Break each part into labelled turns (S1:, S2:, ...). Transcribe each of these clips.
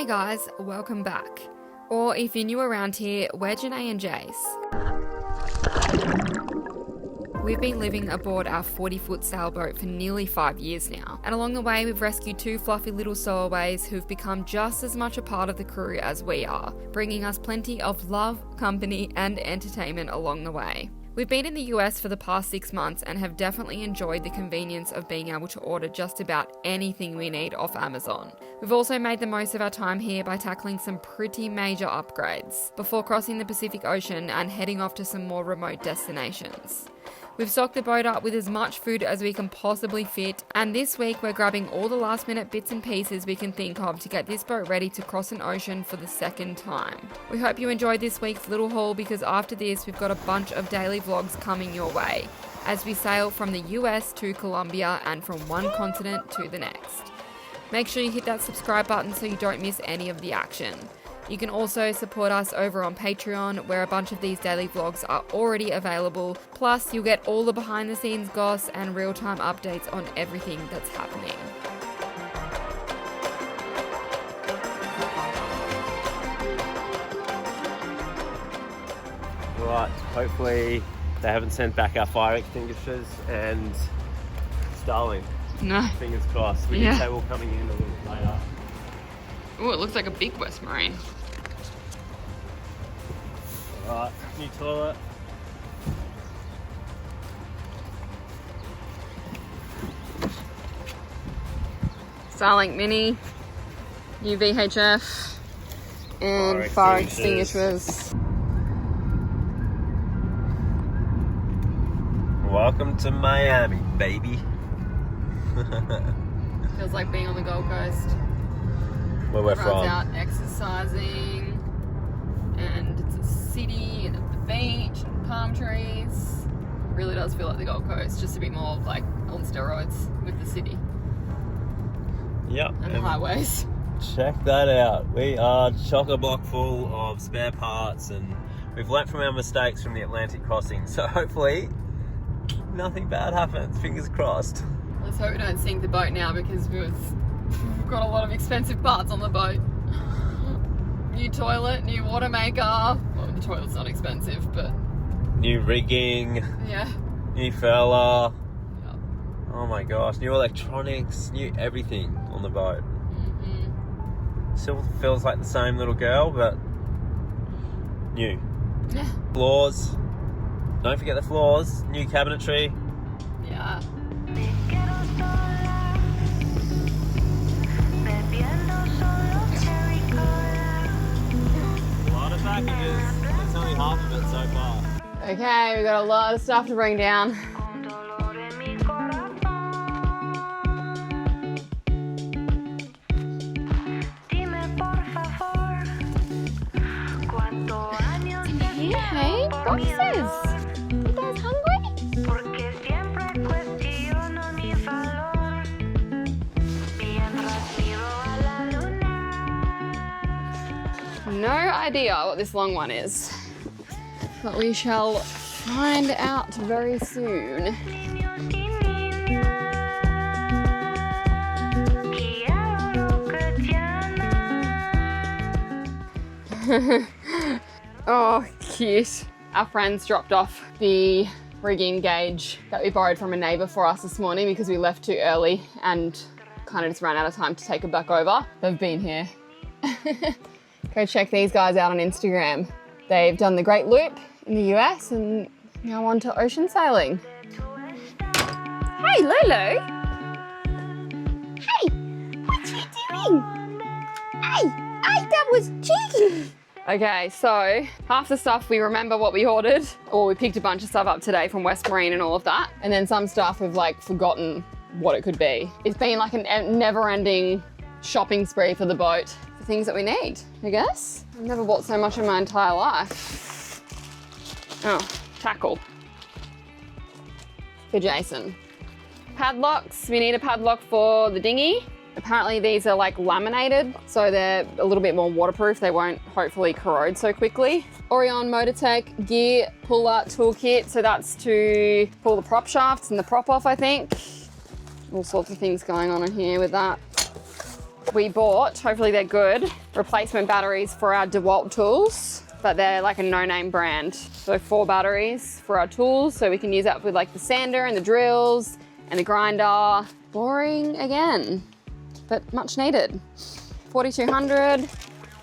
S1: Hey guys, welcome back. Or if you're new around here, we're Janae and Jace. We've been living aboard our 40-foot sailboat for nearly 5 years now, and along the way we've rescued 2 fluffy little stowaways who've become just as much a part of the crew as we are, bringing us plenty of love, company and entertainment along the way. We've been in the US for the past 6 months and have definitely enjoyed the convenience of being able to order just about anything we need off Amazon. We've also made the most of our time here by tackling some pretty major upgrades before crossing the Pacific Ocean and heading off to some more remote destinations. We've stocked the boat up with as much food as we can possibly fit, and this week we're grabbing all the last minute bits and pieces we can think of to get this boat ready to cross an ocean for the second time. We hope you enjoyed this week's little haul, because after this we've got a bunch of daily vlogs coming your way as we sail from the US to Colombia and from one continent to the next. Make sure you hit that subscribe button so you don't miss any of the action. You can also support us over on Patreon, where a bunch of these daily vlogs are already available. Plus, you'll get all the behind the scenes goss and real-time updates on everything that's happening.
S2: Right, hopefully they haven't sent back our fire extinguishers and Starling.
S1: No.
S2: Fingers crossed. We did say we're coming in a little bit later.
S1: Oh, it looks like a big West Marine.
S2: Right, new toilet.
S1: Starlink Mini, new VHF, and fire extinguishers.
S2: Welcome to Miami, baby.
S1: Feels like being on the Gold Coast.
S2: Where we're
S1: Everyone's
S2: from.
S1: out exercising, and it's a city, and at the beach, and palm trees. It really does feel like the Gold Coast, just a bit more like on steroids with the city.
S2: Yep.
S1: And the highways.
S2: Check that out. We are chock-a-block full of spare parts, and we've learnt from our mistakes from the Atlantic crossing, so hopefully nothing bad happens. Fingers crossed.
S1: Let's hope we don't sink the boat now, because we've got a lot of expensive parts on the boat. New toilet, new water maker. Well, the toilet's not expensive, but...
S2: New rigging.
S1: Yeah.
S2: New fella.
S1: Yep.
S2: Oh my gosh. New electronics. New everything on the boat.
S1: Mm-hmm.
S2: Still feels like the same little girl, but new.
S1: Yeah.
S2: Floors. Don't forget the floors. New cabinetry.
S1: Yeah.
S2: A lot of packages. That's only half of it so far.
S1: Okay, we've got a lot of stuff to bring down. Hey, boxes! You guys hungry? No idea what this long one is, but we shall find out very soon. Oh, cute. Our friends dropped off the rigging gauge that we borrowed from a neighbour for us this morning because we left too early and kind of just ran out of time to take it back over. They've been here. Go check these guys out on Instagram. They've done the Great Loop in the US and now on to ocean sailing. Hey, Lulu! Hey, what you doing? Hey, that was cheeky! Okay, so half the stuff we remember what we ordered, or we picked a bunch of stuff up today from West Marine and all of that. And then some stuff we've like forgotten what it could be. It's been like a never-ending shopping spree for the boat. For things that we need, I guess. I've never bought so much in my entire life. Oh, tackle. For Jason. Padlocks, we need a padlock for the dinghy. Apparently these are like laminated, so they're a little bit more waterproof. They won't hopefully corrode so quickly. Orion Motortech gear puller toolkit. So that's to pull the prop shafts and the prop off, I think. All sorts of things going on in here with that. We bought, hopefully they're good, replacement batteries for our DeWalt tools, but they're like a no-name brand. So 4 batteries for our tools, so we can use that with like the sander and the drills and the grinder. Boring again, but much needed. 4200,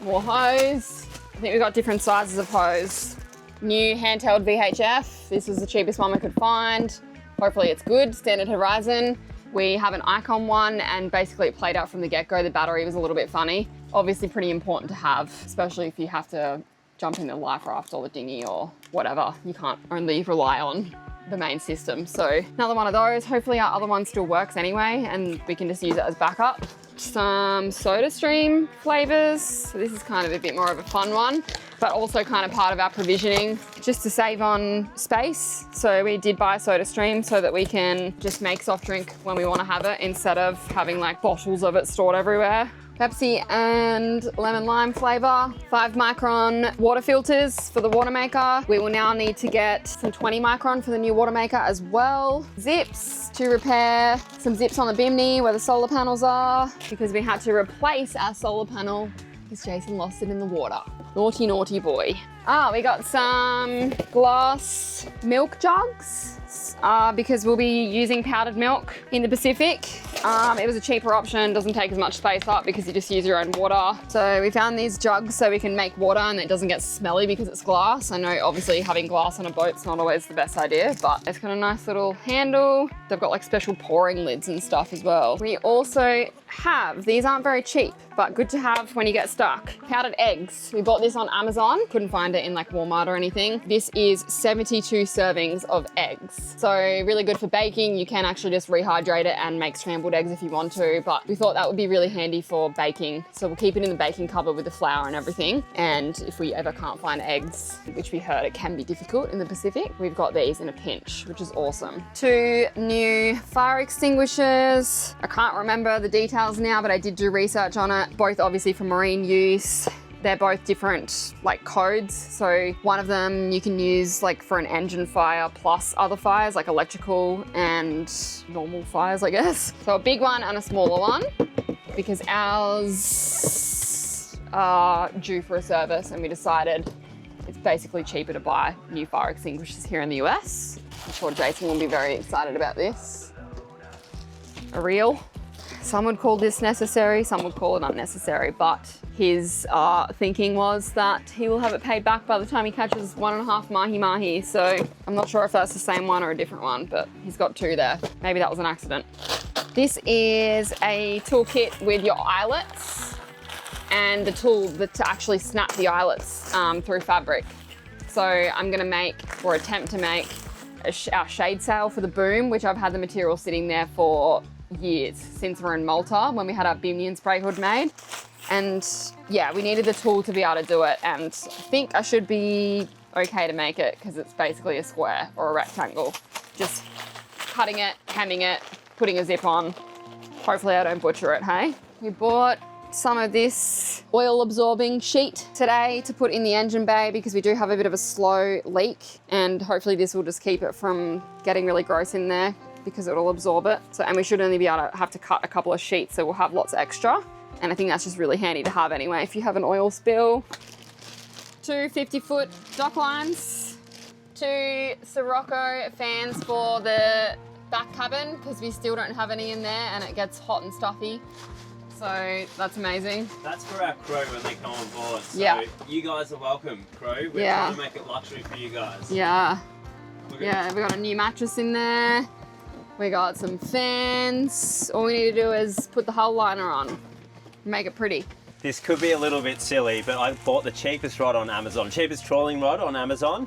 S1: more hose. I think we've got different sizes of hose. New handheld VHF. This was the cheapest one we could find. Hopefully it's good, standard Horizon. We have an Icon one, and basically it played out from the get-go. The battery was a little bit funny. Obviously pretty important to have, especially if you have to jump in the life raft or the dinghy or whatever. You can't only rely on the main system. So another one of those. Hopefully our other one still works anyway, and we can just use it as backup. Some SodaStream flavors. So this is kind of a bit more of a fun one, but also kind of part of our provisioning just to save on space. So we did buy SodaStream so that we can just make soft drink when we want to have it instead of having like bottles of it stored everywhere. Pepsi and lemon lime flavor, 5 micron water filters for the water maker. We will now need to get some 20 micron for the new water maker as well. Zips to repair some zips on the bimini where the solar panels are, because we had to replace our solar panel because Jason lost it in the water. Naughty, naughty boy. We got some glass milk jugs because we'll be using powdered milk in the Pacific. It was a cheaper option, doesn't take as much space up because you just use your own water. So we found these jugs so we can make water and it doesn't get smelly because it's glass. I know obviously having glass on a boat's not always the best idea, but it's got a nice little handle. They've got like special pouring lids and stuff as well. We also have, these aren't very cheap, but good to have when you get stuck. Powdered eggs. We bought this on Amazon. Couldn't find it in like Walmart or anything. This is 72 servings of eggs. So really good for baking. You can actually just rehydrate it and make scrambled eggs if you want to, but we thought that would be really handy for baking. So we'll keep it in the baking cupboard with the flour and everything. And if we ever can't find eggs, which we heard it can be difficult in the Pacific, we've got these in a pinch, which is awesome. 2 new fire extinguishers. I can't remember the details now, but I did do research on it, both obviously for marine use. They're both different like codes. So one of them you can use like for an engine fire plus other fires like electrical and normal fires, I guess. So a big one and a smaller one, because ours are due for a service and we decided it's basically cheaper to buy new fire extinguishers here in the US. I'm sure Jason will be very excited about this. A reel. Some would call this necessary, some would call it unnecessary, but his thinking was that he will have it paid back by the time he catches 1.5 mahi-mahi. So I'm not sure if that's the same one or a different one, but he's got 2 there. Maybe that was an accident. This is a toolkit with your eyelets and the tool to actually snap the eyelets through fabric. So I'm gonna make, or attempt to make, our shade sail for the boom, which I've had the material sitting there for years, since we're in Malta when we had our bimini and spray hood made. And yeah, we needed the tool to be able to do it, and I think I should be okay to make it because it's basically a square or a rectangle. Just cutting it, hemming it, putting a zip on. Hopefully I don't butcher it, hey? We bought some of this oil absorbing sheet today to put in the engine bay because we do have a bit of a slow leak, and hopefully this will just keep it from getting really gross in there because it'll absorb it. So, and we should only be able to have to cut a couple of sheets, so we'll have lots extra. And I think that's just really handy to have anyway if you have an oil spill. 2 50-foot dock lines, 2 Sirocco fans for the back cabin because we still don't have any in there and it gets hot and stuffy. So that's amazing.
S2: That's for our crew when they come on board. So
S1: yeah,
S2: you guys are welcome, crew. We're trying to make it luxury for you guys.
S1: Yeah. Yeah, we got a new mattress in there. We got some fans. All we need to do is put the hull liner on. Make it pretty.
S2: This could be a little bit silly, but I bought the cheapest rod on Amazon, cheapest trawling rod on Amazon,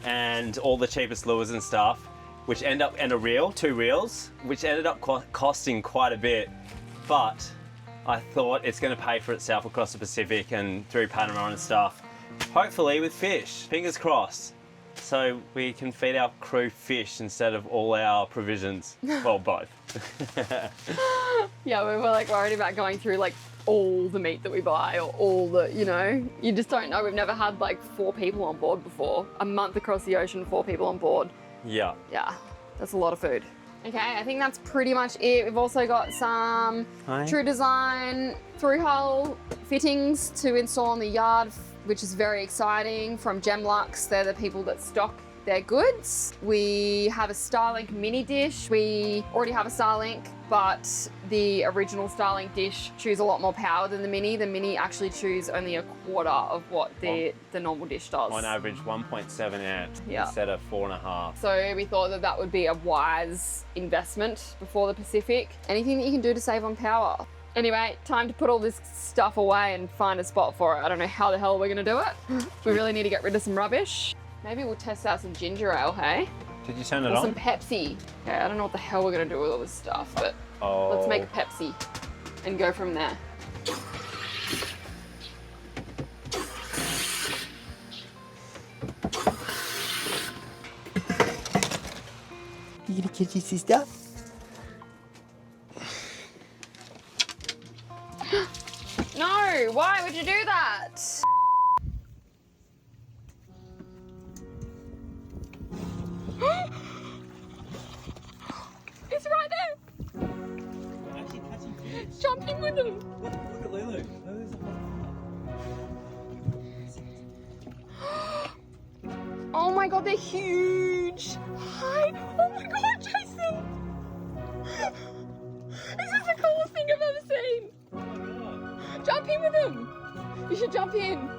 S2: and all the cheapest lures and stuff, which end up, and a reel, 2 reels, which ended up costing quite a bit. But I thought it's going to pay for itself across the Pacific and through Panama and stuff. Hopefully with fish, fingers crossed. So we can feed our crew fish instead of all our provisions. Well, both.
S1: Yeah, we were like worried about going through like all the meat that we buy or all the, you know, you just don't know. We've never had like 4 people on board before. A month across the ocean, 4 people on board.
S2: Yeah.
S1: Yeah, that's a lot of food. Okay, I think that's pretty much it. We've also got some True Design through hull fittings to install on the yard, which is very exciting, from Gemlux. They're the people that stock their goods. We have a Starlink mini dish. We already have a Starlink, but the original Starlink dish chews a lot more power than the mini. The mini actually chews only a quarter of what the normal dish does.
S2: On average, 1.7 amps
S1: Yeah.
S2: instead of 4.5.
S1: So we thought that that would be a wise investment before the Pacific. Anything that you can do to save on power. Anyway, time to put all this stuff away and find a spot for it. I don't know how the hell we're gonna do it. We really need to get rid of some rubbish. Maybe we'll test out some ginger ale, hey?
S2: Did you turn it
S1: Or
S2: on?
S1: some Pepsi. Yeah, I don't know what the hell we're gonna do with all this stuff, but let's make a Pepsi and go from there.
S3: You gonna catch your sister?
S1: No, why would you do that? It's right there. Jump in with him.
S2: Look at Lulu. Lulu's
S1: Oh my god, they're huge. Hi. Oh my god, Jason. This is the coolest thing I've ever seen.
S2: Oh my god.
S1: Jump in with him. You should jump in.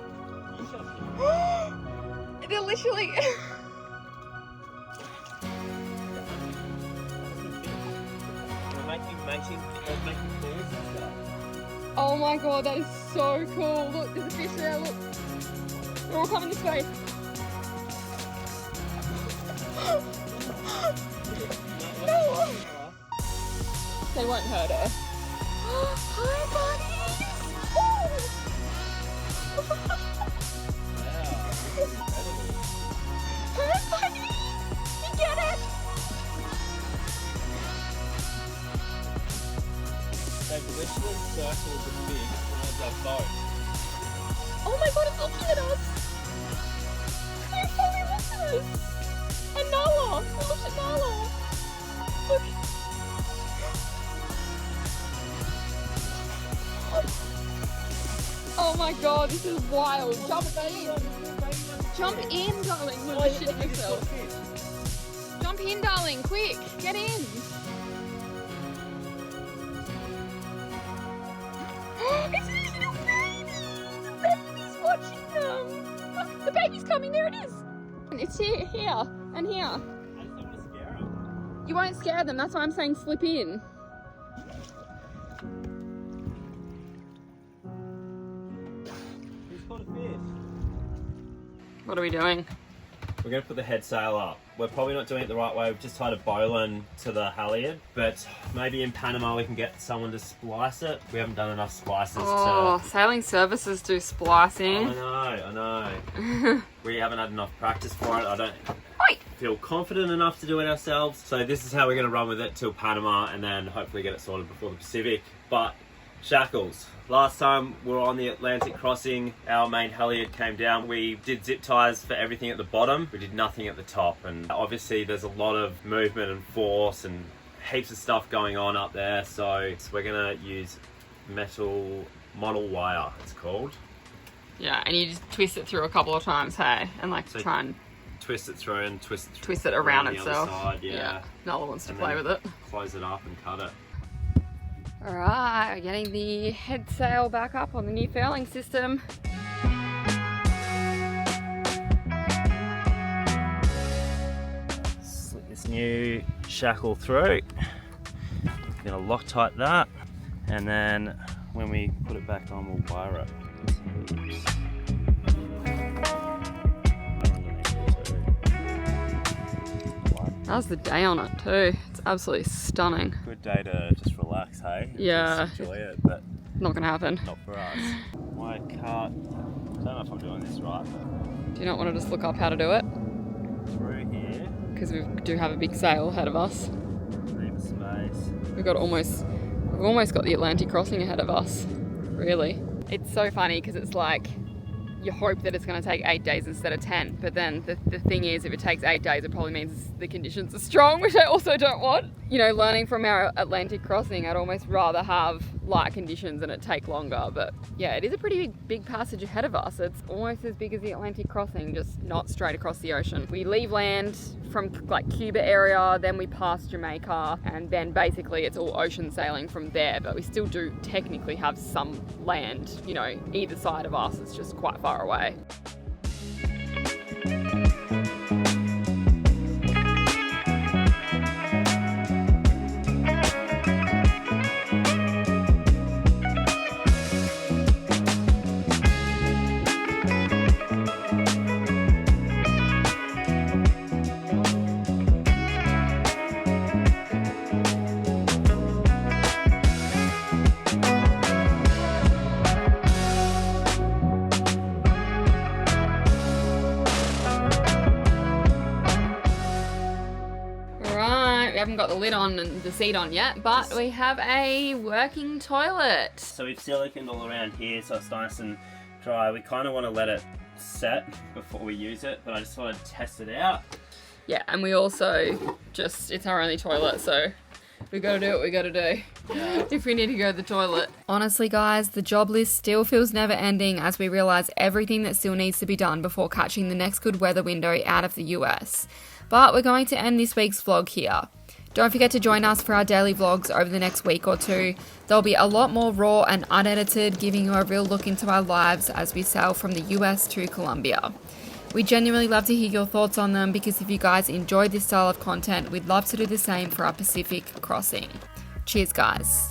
S1: They're literally...
S2: Making calls and stuff.
S1: Oh my god, that is so cool. Look, there's a fish there, look. They're all coming this way. No! They won't hurt her. Hi, buddies! Hi, buddies! You get it?
S2: They've literally circled the fish towards our boat.
S1: Oh my god, it's looking at us! They're fully looking at us! And Nala! Look at Nala! Look! Oh my god, this is wild! Jump in! Jump in, darling! Look, you're shitting yourself. Jump in, darling! Quick! Get in! It's a little baby! The baby's watching them! Look, the baby's coming, there it is! It's here, and here.
S2: I just don't want to scare them.
S1: You won't scare them, that's why I'm saying slip in.
S2: Who's caught a fish?
S1: What are we doing?
S2: We're going to put the head sail up. We're probably not doing it the right way. We've just tied a bowline to the halyard, but maybe in Panama we can get someone to splice it. We haven't done enough splices
S1: Sailing services do splicing.
S2: I know. We haven't had enough practice for it. I don't feel confident enough to do it ourselves. So this is how we're going to run with it till Panama and then hopefully get it sorted before the Pacific. But shackles. Last time we were on the Atlantic crossing, our main halyard came down. We did zip ties for everything at the bottom. We did nothing at the top. And obviously there's a lot of movement and force and heaps of stuff going on up there. So we're gonna use metal model wire, it's called.
S1: Yeah, and you just twist it through a couple of times, hey? And like
S2: So
S1: try and
S2: twist it through and twist
S1: it around
S2: the
S1: itself.
S2: other side, yeah.
S1: Nala wants to
S2: And
S1: play
S2: then
S1: with it.
S2: Close it up and cut it.
S1: Alright, we're getting the head sail back up on the new furling system.
S2: Slip this new shackle through. Gonna Loctite that, and then when we put it back on, we'll wire it.
S1: That was the day on it too. It's absolutely stunning.
S2: Good day to just relax, hey?
S1: Yeah.
S2: Just enjoy it, but
S1: Not gonna happen.
S2: not for us. My cart, I don't know if I'm doing this right, but
S1: Do you not want to just look up how to do it?
S2: through here,
S1: Because we do have a big sail ahead of us.
S2: leave a space.
S1: We've almost got the Atlantic crossing ahead of us. Really. It's so funny because it's like you hope that it's going to take 8 days instead of 10. But then the thing is, if it takes 8 days, it probably means the conditions are strong, which I also don't want. You know, learning from our Atlantic crossing, I'd almost rather have light conditions and it take longer. But yeah, it is a pretty big passage ahead of us. It's almost as big as the Atlantic crossing, just not straight across the ocean. We leave land from like Cuba area, then we pass Jamaica, and then basically it's all ocean sailing from there. But we still do technically have some land, you know, either side of us. It's just quite far away. We haven't got the lid on and the seat on yet, but we have a working toilet.
S2: So we've siliconed all around here so it's nice and dry. We kind of want to let it set before we use it, but I just want to test it out.
S1: Yeah, and we also it's our only toilet, so we gotta do what we gotta do.
S2: Yeah.
S1: If we need to go to the toilet. Honestly, guys, the job list still feels never ending as we realise everything that still needs to be done before catching the next good weather window out of the US. But we're going to end this week's vlog here. Don't forget to join us for our daily vlogs over the next week or two. There'll be a lot more raw and unedited, giving you a real look into our lives as we sail from the US to Colombia. We genuinely love to hear your thoughts on them, because if you guys enjoy this style of content, we'd love to do the same for our Pacific crossing. Cheers, guys.